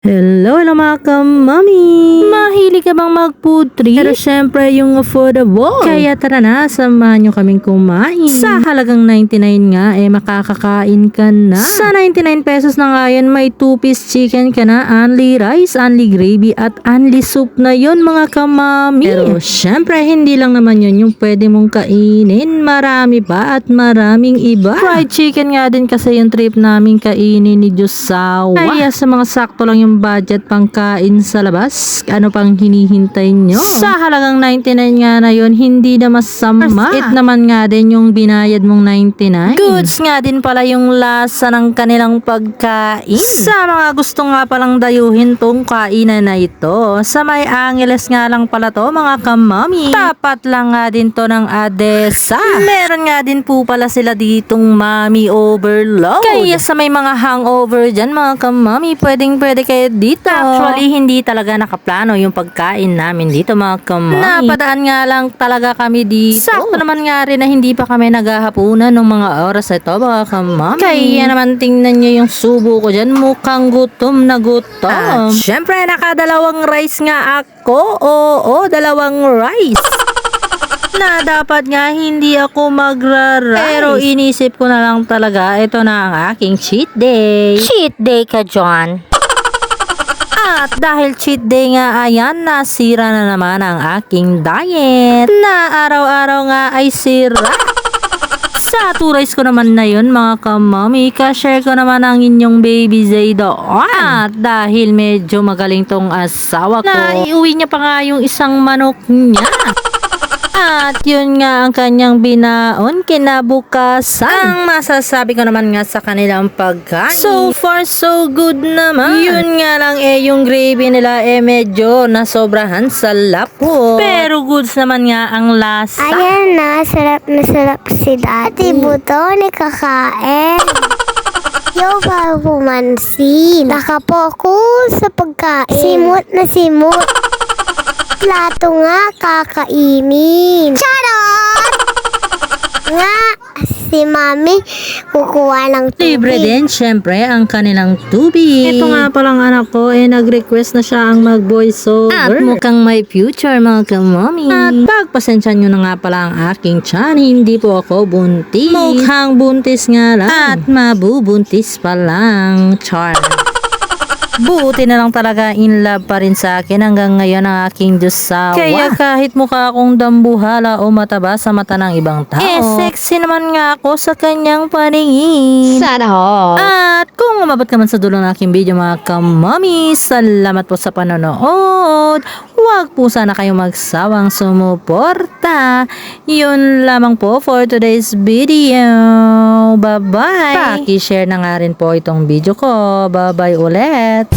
Hello mga kamami! Mahilig ka bang mag-food trip? Pero syempre yung affordable. Kaya tara na, samahan nyo kaming kumain. Sa halagang 99 nga, makakakain ka na. Sa 99 pesos na nga yan, may 2-piece chicken ka na, only rice, only gravy, at only soup na yon mga kamami. Pero syempre, hindi lang naman yun yung pwede mong kainin. Marami pa at maraming iba. Fried chicken nga din kasi yung trip namin kainin ni Diyosawa. Kaya sa mga sakto lang yung budget pangkain sa labas, ano pang hinihintay nyo? Sa halagang 99 nga na yun, hindi na masama. It naman nga din yung binayad mong 99. Goods nga din pala yung lasa ng kanilang pagkain. Sa mga gusto nga palang dayuhin tong kainan na ito, sa May Angeles nga lang pala to mga kamami. Tapat lang nga din to ng ADESA. Meron nga din po pala sila ditong Mami Overload. Kaya sa may mga hangover dyan mga kamami, pwede kayo dito. Actually, hindi talaga nakaplano yung pagkain namin dito mga kamami. Napadaan nga lang talaga kami dito. Sakto naman nga rin na hindi pa kami naghahapunan ng mga oras ito mga kamami. Kaya naman tingnan nyo yung subo ko dyan. Mukhang gutom na gutom. At syempre, nakadalawang rice nga ako. Oo, dalawang rice. Na dapat nga hindi ako magra-rice. Pero inisip ko na lang talaga, ito na ang aking cheat day. Cheat day ka, John. At dahil cheat day nga ayan, nasira na naman ang aking diet. Na araw-araw nga ay sira. Sa 2 rice ko naman na yun mga kamami, ka-share ko naman ang inyong baby Zay doon. At dahil medyo magaling tong asawa ko, na iuwi niya pa nga yung isang manok niya. At yun nga ang kanyang binaon kinabukasan. Ang masasabi ko naman nga sa kanilang pagkain, so far so good naman. Yun nga lang yung gravy nila medyo nasobrahan sa lapot. Pero goods naman nga ang lasa. Ayan na, sarap na sarap si Daddy Buto ni kakain. Yo, pumansin. Nakapokus sa pagkain. Simot na simot. Plato nga kakainin. Charot! Nga, si Mami kukuha ng tubig. Libre din, syempre, ang kanilang tubig. Ito nga palang anak ko, nag-request na siya ang mag-voiceover. At mukhang may future, mga kamami. At pagpasensya nyo na nga pala ang aking tiyan, hindi po ako buntis. Mukhang buntis nga lang. At mabubuntis pa lang. Char. Buti na lang talaga in love pa rin sa akin hanggang ngayon ang aking Diyosawa. Kaya kahit mukha akong dambuhala o mataba sa mata ng ibang tao, sexy naman nga ako sa kanyang paningin. Sana all. At kung umabot ka man sa dulo ng aking video mga kamami, salamat po sa panonood. Huwag po sana kayong magsawang sumuporta. Yun lamang po for today's video. Bye-bye. Paki-share na nga rin po itong video ko. Bye-bye ulit.